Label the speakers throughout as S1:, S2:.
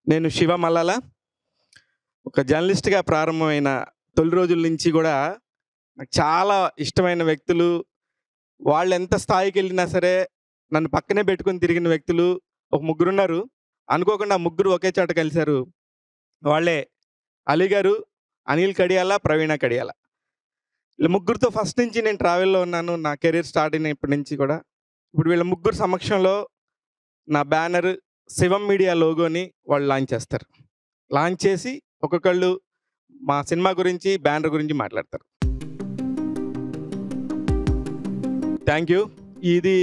S1: నేను శివ మల్లాల. ఒక జర్నలిస్ట్‌గా ప్రారంభమైన తొలి రోజుల నుంచి గూడా నాకు చాలా ఇష్టమైన వ్యక్తులు, వాళ్ళెంత స్థాయికెళ్ళినా సరే నన్ను పక్కనే పెట్టుకొని తిరిగిన వ్యక్తులు ఒక ముగ్గురున్నారు. అనుకోకుండా ఆ ముగ్గురు ఒకే చోట కలిసారు. వాళ్ళే అలీ గారు, అనిల్ కడియాల, ప్రవీణ కడియాల. వీళ్ళ ముగ్గురితో ఫస్ట్ నుంచి నేను ట్రావెల్‌లో ఉన్నాను. నా కెరీర్ స్టార్ట్ అయినప్పటి నుంచి కూడా. ఇప్పుడు వీళ్ళ ముగ్గురు సమక్షంలో నా బ్యానర్ 'శివం మీడియా' లోగోని వాళ్ళు లాంచ్ చేస్తారు. లాంచ్ చేసి ఒక్కొక్కళ్ళు మా సినిమా గురించి, బ్యానర్ గురించి మాట్లాడతారు. Thank you. ఇది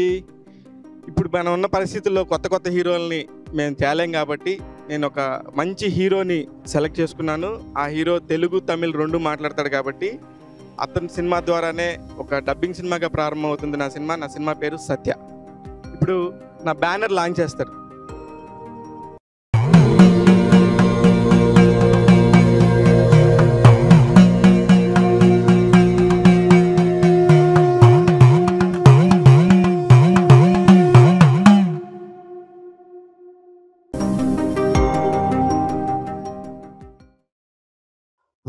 S1: ఇప్పుడు మనం ఉన్న పరిస్థితుల్లో కొత్త కొత్త హీరోలని మేము తేలేం కాబట్టి నేను ఒక మంచి హీరోని సెలెక్ట్ చేసుకున్నాను. ఆ హీరో తెలుగు, తమిళ్ 2 మాట్లాడతాడు కాబట్టి అతని సినిమా ద్వారానే ఒక డబ్బింగ్ సినిమాగా ప్రారంభమవుతుంది నా సినిమా. నా సినిమా పేరు 'సత్య'. ఇప్పుడు నా బ్యానర్ లాంచ్ చేస్తారు.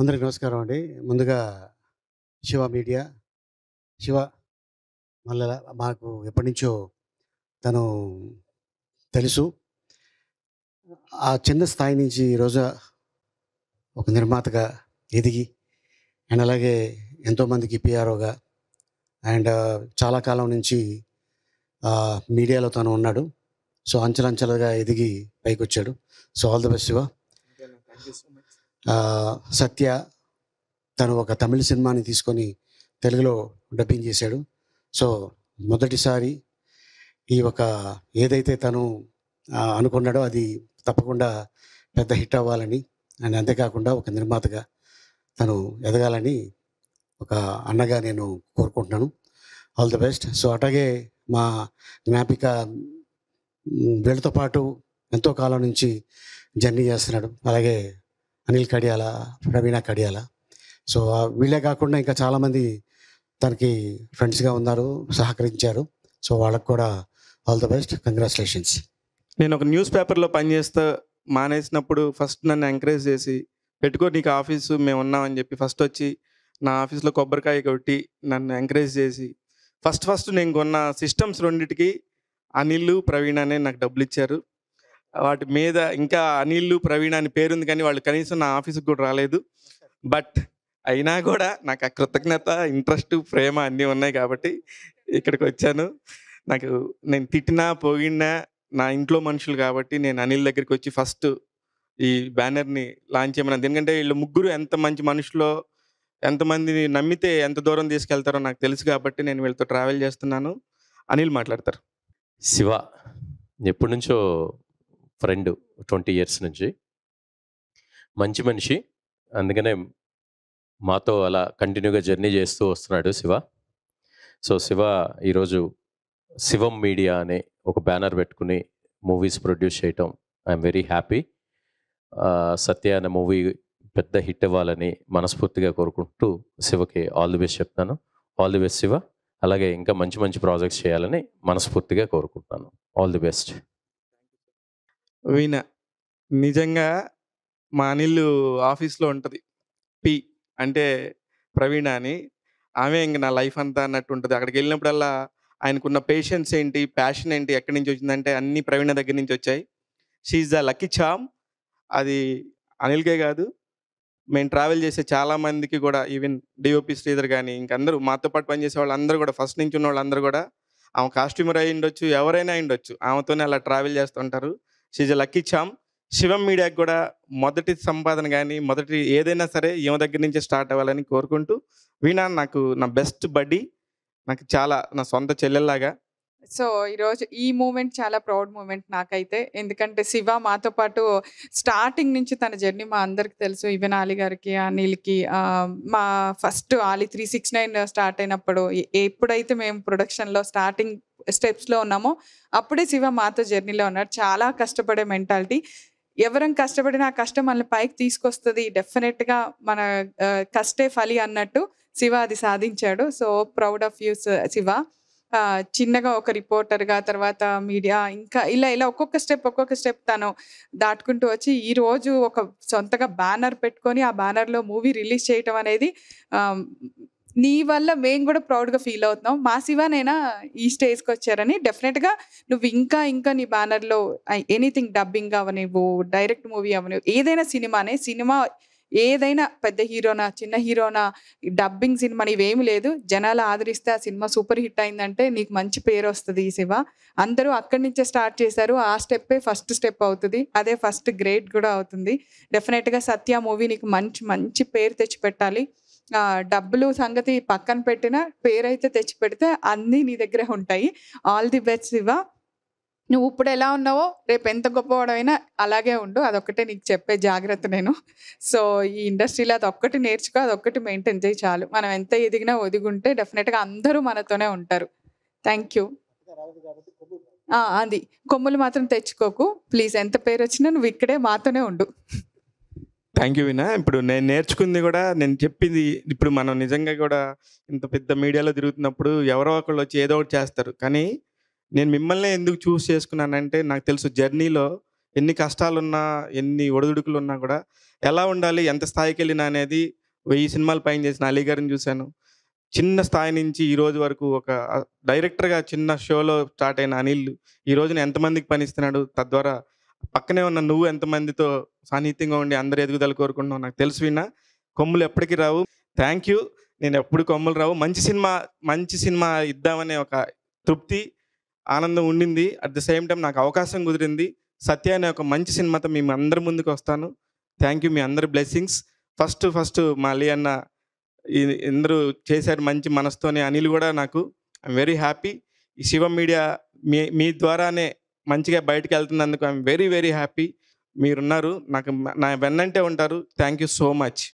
S2: అందరికి నమస్కారం అండి. ముందుగా శివ మీడియా, శివ మల్లెల మాకు ఎప్పటి నుంచో తను తెలుసు. ఆ చిన్న స్థాయి నుంచి ఈరోజు ఒక నిర్మాతగా ఎదిగి అండ్ అలాగే ఎంతోమందికి పిఆర్ఓగా అండ్ చాలా కాలం నుంచి మీడియాలో తను ఉన్నాడు. సో అంచెలంచెలుగా ఎదిగి పైకి వచ్చాడు. So all the best Shiva. Satya తను ఒక తమిళ సినిమాని తీసుకొని తెలుగులో డబ్బింగ్ చేశాడు. సో మొదటిసారి ఈ ఒక ఏదైతే తను అనుకున్నాడో అది తప్పకుండా పెద్ద హిట్ అవ్వాలని అండ్ అంతేకాకుండా ఒక నిర్మాతగా తను ఎదగాలని ఒక అన్నగా నేను కోరుకుంటున్నాను. All the best. సో అట్లాగే మా జ్ఞాపిక వీళ్ళతో పాటు ఎంతో కాలం నుంచి జర్నీ చేస్తున్నాడు. అలాగే అనిల్ కడియాల, ప్రవీణ కడియాల. సో వీళ్ళే కాకుండా ఇంకా చాలామంది తనకి ఫ్రెండ్స్గా ఉన్నారు, సహకరించారు. సో వాళ్ళకు కూడా ఆల్ ద బెస్ట్, కంగ్రాచులేషన్స్.
S1: నేను ఒక న్యూస్ పేపర్లో పనిచేస్తూ మానేసినప్పుడు ఫస్ట్ నన్ను ఎంకరేజ్ చేసి పెట్టుకో నీకు ఆఫీసు మేము ఉన్నామని చెప్పి ఫస్ట్ వచ్చి నా ఆఫీస్లో కొబ్బరికాయ కొట్టి నన్ను ఎంకరేజ్ చేసి ఫస్ట్ నేను కొన్న సిస్టమ్స్ 2టికి అనిల్, ప్రవీణ అనే నాకు డబ్బులు ఇచ్చారు. వాటి మీద ఇంకా అనిల్, ప్రవీణ అని పేరుంది కానీ వాళ్ళు కనీసం నా ఆఫీస్కి కూడా రాలేదు. బట్ అయినా కూడా నాకు ఆ కృతజ్ఞత, ఇంట్రెస్ట్, ప్రేమ అన్నీ ఉన్నాయి కాబట్టి ఇక్కడికి వచ్చాను. నేను తిట్టినా పోగినా నా ఇంట్లో మనుషులు కాబట్టి నేను అనిల్ దగ్గరికి వచ్చి ఫస్ట్ ఈ బ్యానర్ని లాంచ్ చేయమన్నాను. ఎందుకంటే వీళ్ళు ముగ్గురు ఎంత మంచి మనుషులో, ఎంతమందిని నమ్మితే ఎంత దూరం తీసుకెళ్తారో నాకు తెలుసు కాబట్టి నేను వీళ్ళతో ట్రావెల్ చేస్తున్నాను. అనిల్ మాట్లాడతారు.
S3: శివ ఎప్పటి నుంచో ఫ్రెండ్, 20 years నుంచి మంచి మనిషి. అందుకనే మాతో అలా కంటిన్యూగా జర్నీ చేస్తూ వస్తున్నాడు శివ. సో శివ ఈరోజు శివం మీడియా అనే ఒక బ్యానర్ పెట్టుకుని మూవీస్ ప్రొడ్యూస్ చేయటం ఐఎమ్ వెరీ హ్యాపీ. సత్య అనే మూవీ పెద్ద హిట్ అవ్వాలని మనస్ఫూర్తిగా కోరుకుంటూ శివకి ఆల్ ది బెస్ట్ చెప్తాను. All the best Shiva. అలాగే ఇంకా మంచి మంచి ప్రాజెక్ట్స్ చేయాలని మనస్ఫూర్తిగా కోరుకుంటున్నాను. All the best.
S1: వీణ నిజంగా మా అనిల్ ఆఫీస్లో ఉంటుంది. పి అంటే ప్రవీణ అని. ఆమె ఇంక నా లైఫ్ అంతా అన్నట్టు ఉంటుంది. అక్కడికి వెళ్ళినప్పుడల్లా ఆయనకున్న పేషెన్స్ ఏంటి, ప్యాషన్ ఏంటి, ఎక్కడి నుంచి వచ్చిందంటే అన్నీ ప్రవీణ దగ్గర నుంచి వచ్చాయి. She's the lucky charm. అది అనిల్కే కాదు, మేము ట్రావెల్ చేసే చాలామందికి కూడా, ఈవెన్ డిఓపి శ్రీధర్ కానీ ఇంకందరూ మాతో పాటు పనిచేసే వాళ్ళందరూ కూడా, ఫస్ట్ నుంచి ఉన్న వాళ్ళందరూ కూడా ఆమె కాస్ట్యూమర్ అయి ఉండొచ్చు, ఎవరైనా అయి ఉండొచ్చు, ఆమెతోనే అలా ట్రావెల్ చేస్తుంటారు. She a lucky charm. శివం మీడియాకి కూడా మొదటి సంపాదన కానీ మొదటి ఏదైనా సరే ఈమె దగ్గర నుంచే స్టార్ట్ అవ్వాలని కోరుకుంటూ, వీణ నాకు నా బెస్ట్ బడ్డీ, నాకు చాలా నా సొంత చెల్లెల్లాగా.
S4: సో ఈరోజు ఈ మూమెంట్ చాలా ప్రౌడ్ మూమెంట్ నాకైతే. ఎందుకంటే శివ మాతో పాటు స్టార్టింగ్ నుంచి తన జర్నీ మా అందరికి తెలుసు. ఈవెన్ ఆలీ గారికి, అనిల్కి. మా ఫస్ట్ ఆలీ 369 స్టార్ట్ అయినప్పుడు ఎప్పుడైతే మేము ప్రొడక్షన్లో స్టార్టింగ్ స్టెప్స్లో ఉన్నామో అప్పుడే శివ మాతో జర్నీలో ఉన్నాడు. చాలా కష్టపడే మెంటాలిటీ. ఎవరం కష్టపడినా ఆ కష్టం మనల్ని పైకి తీసుకొస్తుంది. డెఫినెట్గా మన కష్టే ఫలి అన్నట్టు శివ అది సాధించాడు. So proud of you Shiva. చిన్నగా ఒక రిపోర్టర్‌గా, తర్వాత మీడియా, ఇంకా ఇలా ఒక్కొక్క స్టెప్ తను దాటుకుంటూ వచ్చి ఈరోజు ఒక సొంతగా బ్యానర్ పెట్టుకొని, ఆ బ్యానర్‌లో మూవీ రిలీజ్ చేయటం అనేది ఆహ్, నీ వల్ల మేము గూడా ప్రౌడ్‌గా ఫీల్ అవుతున్నాం. మా శివానేనా ఈ స్టేజ్‌కొచ్చారని. డెఫినెట్‌గా నువ్వు ఇంకా నీ బ్యానర్‌లో ఎనీథింగ్ డబ్బింగ్ అవ్వనివ్వు, డైరెక్ట్ మూవీ అవ్వనివ్వు, ఏదైనా సినిమానే. సినిమా ఏదైనా పెద్ద హీరోనా, చిన్న హీరోనా, ఈ డబ్బింగ్ సినిమా ఇవేమి లేదు. జనాలు ఆదరిస్తే ఆ సినిమా సూపర్ హిట్ అయిందంటే నీకు మంచి పేరొస్తది శివ. అందరూ అక్కడి నుంచే స్టార్ట్ చేశారు. ఆ స్టెప్పే ఫస్ట్ స్టెప్ అవుతది. అదే ఫస్ట్ గ్రేడ్ గూడా అవుతుంది. డెఫినెట్‌గా 'సత్య' మూవీ నీకు మంచి పేరు తెచ్చిపెట్టాలి. డబ్బులు సంగతి పక్కన పెట్టినా పేరైతే తెచ్చిపెడితే అన్నీ నీ దగ్గరే ఉంటాయి. All the best Shiva. నువ్వు ఇప్పుడు ఎలా ఉన్నావో రేపు ఎంత గొప్పవాడివైనా అలాగే ఉండు. అదొక్కటే నీకు చెప్పే జాగ్రత్త నేను. సో, ఈ ఇండస్ట్రీలో అదొక్కటి నేర్చుకో. అదొక్కటి మెయింటైన్ చెయ్యి చాలు. మనం ఎంత ఎదిగినా ఒదిగుంటే డెఫినెట్‌గా అందరూ మనతోనే ఉంటారు. Thank you. అది. కొమ్ములు మాత్రం తెచ్చుకోకు. ప్లీజ్ ఎంత పేరొచ్చినా నువ్వు ఇక్కడే మాతోనే ఉండు.
S1: థ్యాంక్ యూ వినా. ఇప్పుడు నేను నేర్చుకుంది గూడా, నేను చెప్పింది ఇప్పుడు మనం నిజంగా గూడా ఇంత పెద్ద మీడియాలో తిరుగుతున్నప్పుడు ఎవరో ఒకళ్ళు వచ్చి ఏదో ఒకటి చేస్తారు. కానీ నేను మిమ్మల్నే ఎందుకు చూజ్ చేసుకున్నానంటే, నాకు తెలుసు జర్నీలో ఎన్ని కష్టాలున్నా, ఎన్ని ఒడిదుడుకులున్నా గూడా ఎలా ఉండాలి, ఎంత స్థాయికెళ్ళినా అనేది 1000 సినిమాలు పైన చేసిన అలీ గారిని చూశాను. చిన్న స్థాయి నుంచి ఈ రోజు వరకు ఒక డైరెక్టర్‌గా చిన్న షోలో స్టార్ట్ అయిన అనిల్ ఈ రోజున ఎంతమందికి పనిస్తున్నాడు. తద్వారా పక్కనే ఉన్న నువ్వు ఎంతమందితో సాన్నిహిత్యంగా ఉండి అందరి ఎదుగుదల కోరుకుంటున్నావు నాకు తెలుసు వీణా. కొమ్ములు ఎప్పటికి రావు. Thank you. నేను ఎప్పుడు కొమ్ములు రావు. మంచి సినిమా ఇద్దామనే ఒక తృప్తి, ఆనందం ఉండింది. అట్ ద సేమ్ టైమ్ నాకు అవకాశం కుదిరింది. 'సత్య' అనే ఒక మంచి సినిమాతో మీ అందరి ముందుకు వస్తాను. Thank you. మీ అందరి బ్లెస్సింగ్స్. ఫస్ట్ మా అలీ అన్న అందరూ చేశారు మంచి మనసుతోనే. అనిల్ కూడా నాకు ఐఎమ్ వెరీ హ్యాపీ. ఈ శివ మీడియా మీ ద్వారానే మంచిగా బయటికెళ్తున్నందుకు ఐఎమ్ వెరీ హ్యాపీ. మీరున్నారు. నాకు నా వెన్నంటే ఉంటారు. Thank you so much.